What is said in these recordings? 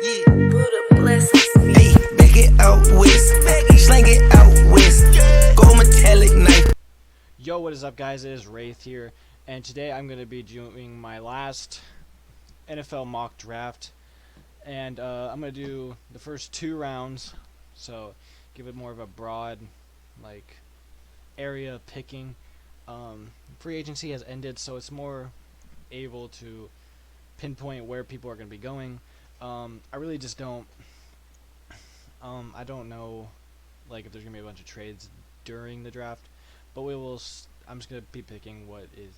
Yeah. Buddha blesses me. Hey, back it out west, slang it out west, gold metallic knife. Yo, what is up, guys? It is Wraith here, and today I'm going to be doing my last NFL mock draft, and I'm going to do the first 2 rounds, so give it more of a broad, like, area picking. Free agency has ended, so it's more able to pinpoint where people are going to be going. I really just don't, I don't know, like, if there's going to be a bunch of trades during the draft, but I'm just going to be picking what is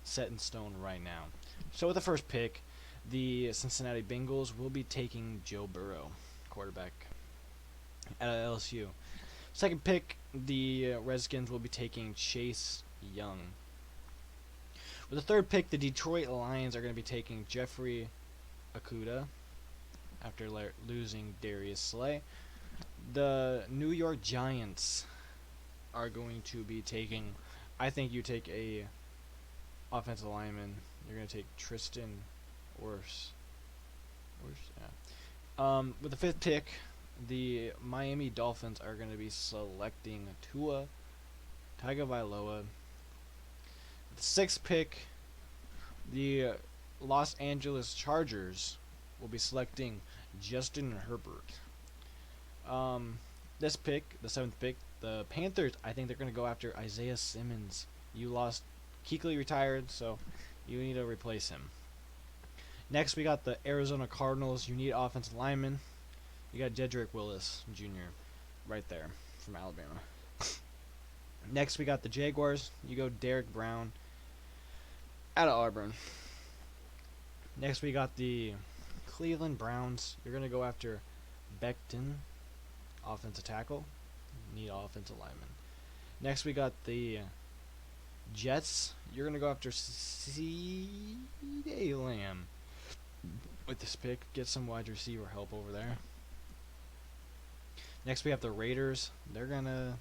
set in stone right now. So with the first pick, the Cincinnati Bengals will be taking Joe Burrow, quarterback at LSU. Second pick, the Redskins will be taking Chase Young. With the third pick, the Detroit Lions are going to be taking Jeffrey Okudah after losing Darius Slay. The New York Giants are going to be taking, I think you take a offensive lineman. You're going to take Tristan Wirfs. Yeah. With the fifth pick, the Miami Dolphins are going to be selecting Tua Tagovailoa. The sixth pick, the Los Angeles Chargers will be selecting Justin Herbert. This pick, the seventh pick, the Panthers, I think they're going to go after Isaiah Simmons. You lost, Kuechly retired, so you need to replace him. Next, we got the Arizona Cardinals. You need offensive linemen. You got Jedrick Willis Jr. right there from Alabama. Next, we got the Jaguars. You go Derek Brown out of Auburn. Next, we got the Cleveland Browns. You're going to go after Becton, offensive tackle. Need offensive lineman. Next, we got the Jets. You're going to go after C.D. Lamb. With this pick, get some wide receiver help over there. Next, we have the Raiders. They're gonna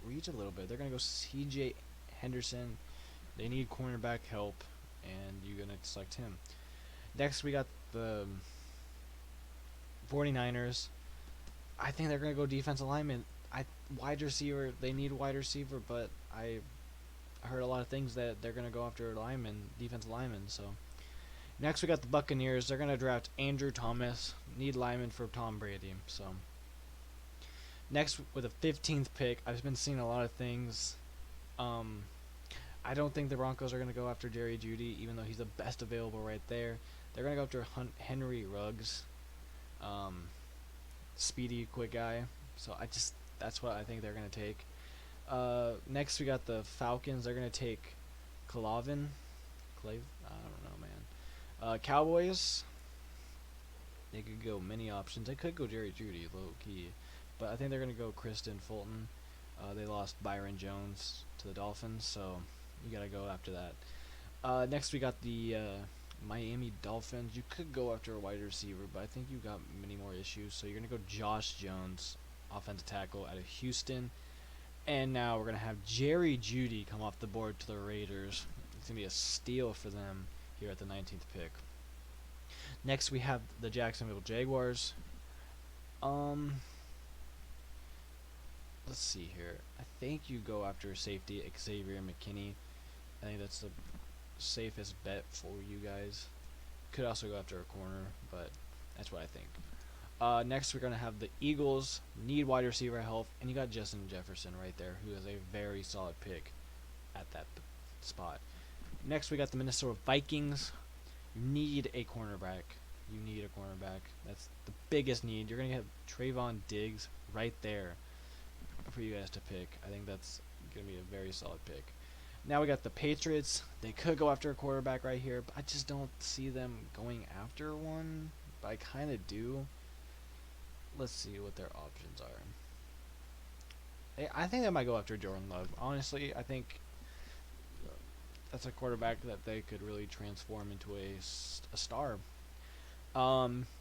reach a little bit. They're gonna go C.J. Henderson. They need cornerback help, and you're gonna select him. Next, we got the 49ers. I think they're gonna go defensive lineman. Wide receiver. They need wide receiver, but I heard a lot of things that they're gonna go after defensive linemen. So. Next, we got the Buccaneers. They're going to draft Andrew Thomas. Need lineman for Tom Brady. So, next, with the 15th pick, I've been seeing a lot of things. I don't think the Broncos are going to go after Jerry Jeudy, even though he's the best available right there. They're going to go after Henry Ruggs. Speedy, quick guy. So, that's what I think they're going to take. Next, we got the Falcons. They're going to take Clavin. I don't know, man. Cowboys, they could go many options. They could go Jerry Jeudy, low key, but I think they're gonna go Kristen Fulton. They lost Byron Jones to the Dolphins, so you gotta go after that. Next, we got the Miami Dolphins. You could go after a wide receiver, but I think you got many more issues. So you're gonna go Josh Jones, offensive tackle out of Houston. And now we're gonna have Jerry Jeudy come off the board to the Raiders. It's gonna be a steal for them here at the 19th pick. Next, we have the Jacksonville Jaguars. Let's see here. I think you go after safety Xavier McKinney. I think that's the safest bet for you guys. Could also go after a corner, but that's what I think. Next, we're going to have the Eagles. Need wide receiver help, and you got Justin Jefferson right there, who is a very solid pick at that spot. Next, we got the Minnesota Vikings. You need a cornerback. That's the biggest need. You're going to get Trayvon Diggs right there for you guys to pick. I think that's going to be a very solid pick. Now we got the Patriots. They could go after a quarterback right here, but I just don't see them going after one. But I kind of do. Let's see what their options are. I think they might go after Jordan Love. Honestly, I think that's a quarterback that they could really transform into a star.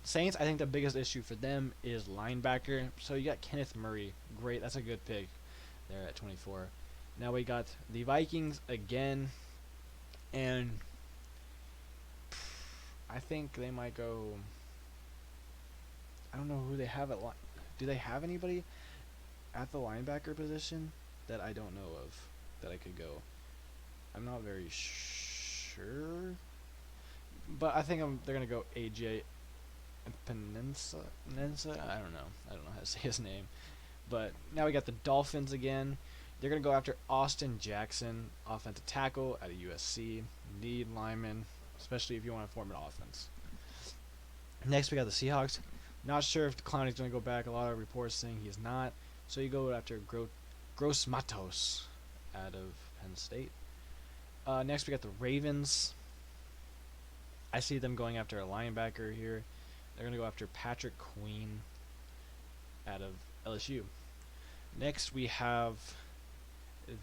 Saints, I think the biggest issue for them is linebacker. So you got Kenneth Murray. Great, that's a good pick there at 24. Now we got the Vikings again. And I think they might go I don't know who they have at do they have anybody at the linebacker position that I don't know of that I could go? I'm not very sure, but I think they're gonna go AJ Peninsula. I don't know. I don't know how to say his name. But now we got the Dolphins again. They're gonna go after Austin Jackson, offensive tackle at a USC. Need lineman, especially if you want to form an offense. Next we got the Seahawks. Not sure if Clowney's gonna go back. A lot of reports saying he's not. So you go after Gross Matos out of Penn State. Next we got the Ravens. I see them going after a linebacker here. They're going to go after Patrick Queen out of LSU. Next we have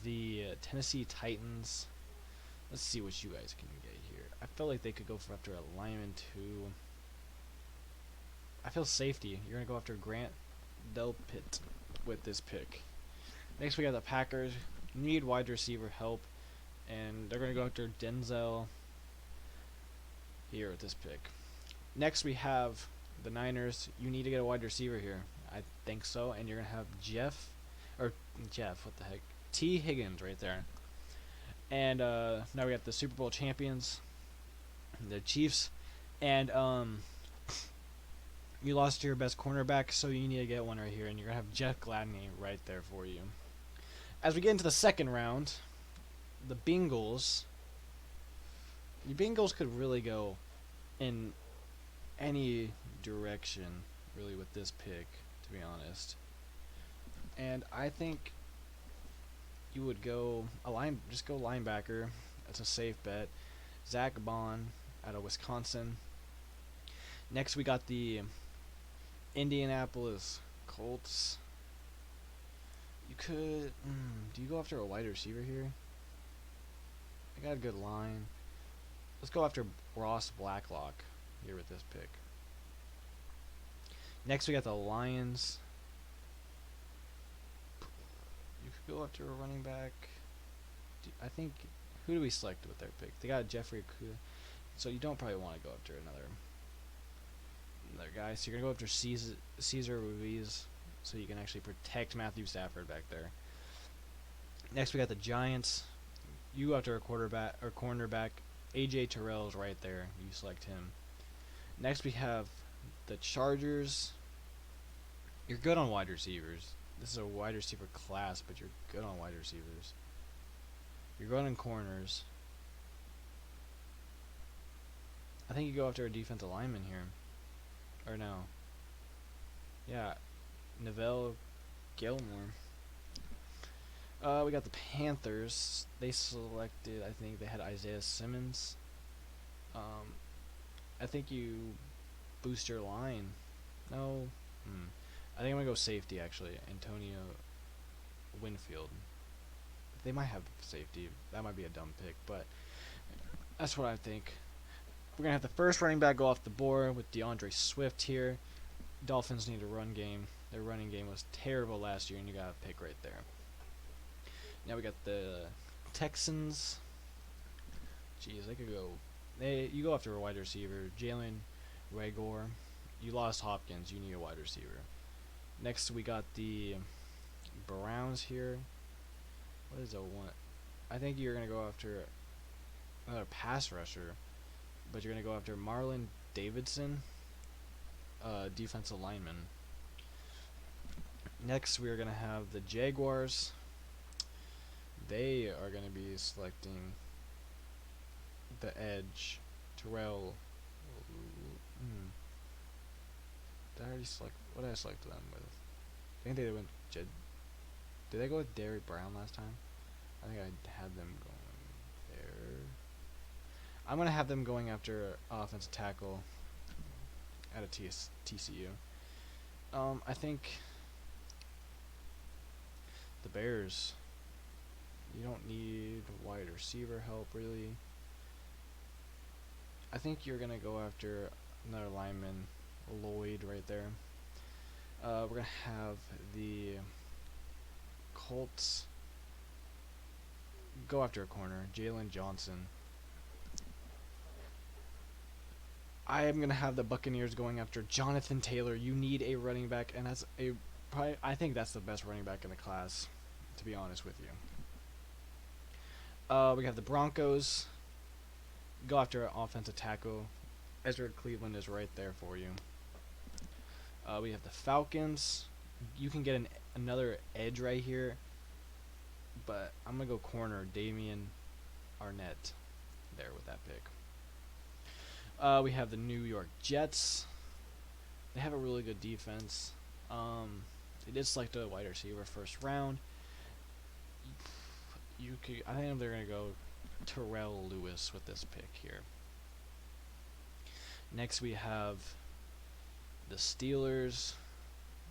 the Tennessee Titans. Let's see what you guys can get here. I feel like they could go for after a lineman too. I feel safety. You're going to go after Grant Delpit with this pick. Next we got the Packers. Need wide receiver help. And they're going to go after Denzel here with this pick. Next we have the Niners. You need to get a wide receiver here. I think so. And you're going to have Jeff, what the heck? T. Higgins right there. And now we got the Super Bowl champions, the Chiefs. And you lost your best cornerback, so you need to get one right here. And you're going to have Jeff Gladney right there for you. As we get into the second round, the Bengals. The Bengals could really go in any direction, really, with this pick, to be honest. And I think you would go just go linebacker. That's a safe bet. Zach Bond out of Wisconsin. Next, we got the Indianapolis Colts. You could. Do you go after a wide receiver here? I got a good line. Let's go after Ross Blacklock here with this pick. Next, we got the Lions. You could go after a running back. I think, who do we select with their pick? They got Jeffrey Okuda. So you don't probably want to go after another guy. So you're going to go after Cesar Ruiz so you can actually protect Matthew Stafford back there. Next, we got the Giants. You go after a quarterback or cornerback. AJ Terrell's right there. You select him. Next, we have the Chargers. You're good on wide receivers. This is a wide receiver class, but you're good on wide receivers. You're good on corners. I think you go after a defensive lineman here. Or no. Yeah. Neville Gilmore. We got the Panthers. They selected, I think they had Isaiah Simmons. I think you boost your line. No. I think I'm going to go safety, actually. Antonio Winfield. They might have safety. That might be a dumb pick, but that's what I think. We're going to have the first running back go off the board with DeAndre Swift here. Dolphins need a run game. Their running game was terrible last year, and you got a pick right there. Now we got the Texans. Jeez, they could go. You go after a wide receiver. Jalen Reagor. You lost Hopkins. You need a wide receiver. Next, we got the Browns here. What is a one? I think you're going to go after another pass rusher, but you're going to go after Marlon Davidson, defensive lineman. Next, we are going to have the Jaguars. They are going to be selecting the edge, Terrell. Did I already select? What did I select them with? I think they went. Did they go with Derrick Brown last time? I think I had them going there. I'm gonna have them going after offensive tackle at a TCU. I think the Bears. You don't need wide receiver help, really. I think you're going to go after another lineman, Lloyd, right there. We're going to have the Colts go after a corner, Jalen Johnson. I am gonna have the Buccaneers going after Jonathan Taylor. You need a running back, and that's a probably, I think that's the best running back in the class, to be honest with you. We have the Broncos. Go after an offensive tackle. Ezra Cleveland is right there for you. We have the Falcons. You can get another edge right here, but I'm gonna go corner Damian Arnett there with that pick. We have the New York Jets. They have a really good defense. They did select a wide receiver first round. I think they're gonna go Terrell Lewis with this pick here. Next we have the Steelers.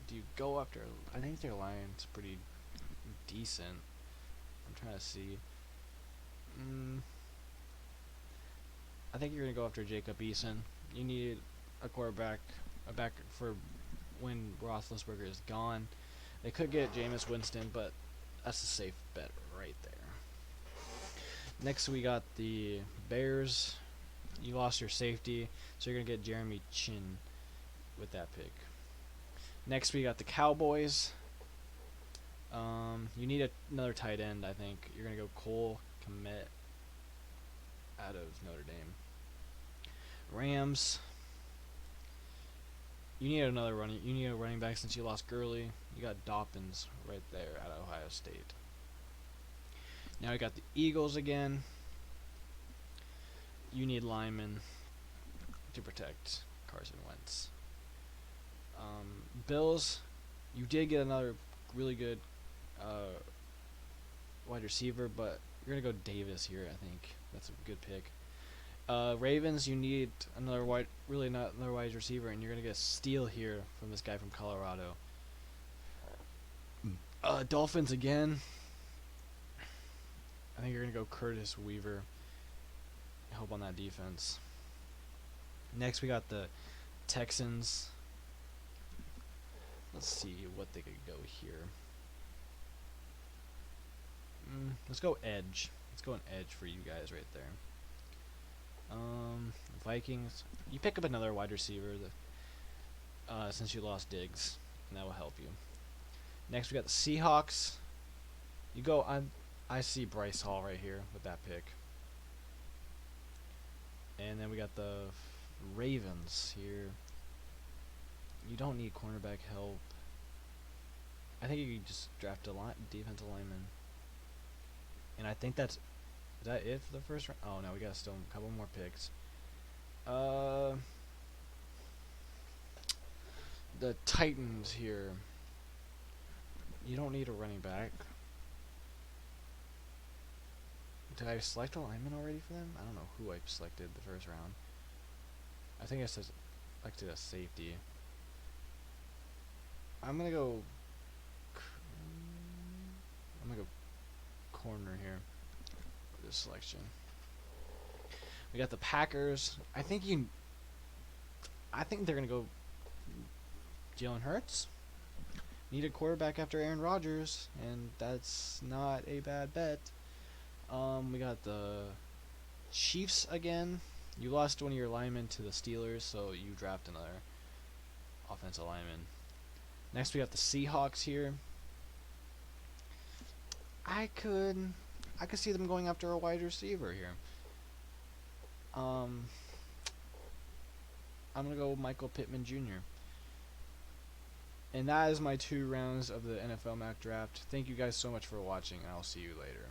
Do you go after? I think their line's pretty decent. I'm trying to see. I think you're gonna go after Jacob Eason. You need a quarterback, a back for when Roethlisberger is gone. They could get Jameis Winston, but that's a safe bet right there. Next we got the Bears. You lost your safety, so you're gonna get Jeremy Chin with that pick. Next we got the Cowboys. You need another tight end. I think you're gonna go Cole Kmet out of Notre Dame. Rams. You need another running. You need a running back since you lost Gurley. You got Dobbins right there out of Ohio State. Now we got the Eagles again. You need linemen to protect Carson Wentz. Bills. You did get another really good wide receiver, but you're gonna go Davis here. I think that's a good pick. Ravens, you need another wide receiver, and you're gonna get a steal here from this guy from Colorado. Dolphins again. I think you're gonna go Curtis Weaver. Help on that defense. Next, we got the Texans. Let's see what they could go here. Let's go edge. Let's go an edge for you guys right there. Vikings. You pick up another wide receiver since you lost Diggs, and that will help you. Next, we got the Seahawks. You go. I see Bryce Hall right here with that pick. And then we got the Ravens here. You don't need cornerback help. I think you can just draft a defensive lineman. And I think is that it for the first round? Oh no, we got still a couple more picks. The Titans here. You don't need a running back. Did I select a lineman already for them? I don't know who I selected the first round. I think I selected a safety. I'm gonna go corner here for this selection. We got the Packers. I think they're gonna go Jalen Hurts. Need a quarterback after Aaron Rodgers, and that's not a bad bet. We got the Chiefs again. You lost one of your linemen to the Steelers, so you draft another offensive lineman. Next, we got the Seahawks here. I could see them going after a wide receiver here. I'm gonna go Michael Pittman Jr. And that is my 2 rounds of the NFL mock draft. Thank you guys so much for watching, and I'll see you later.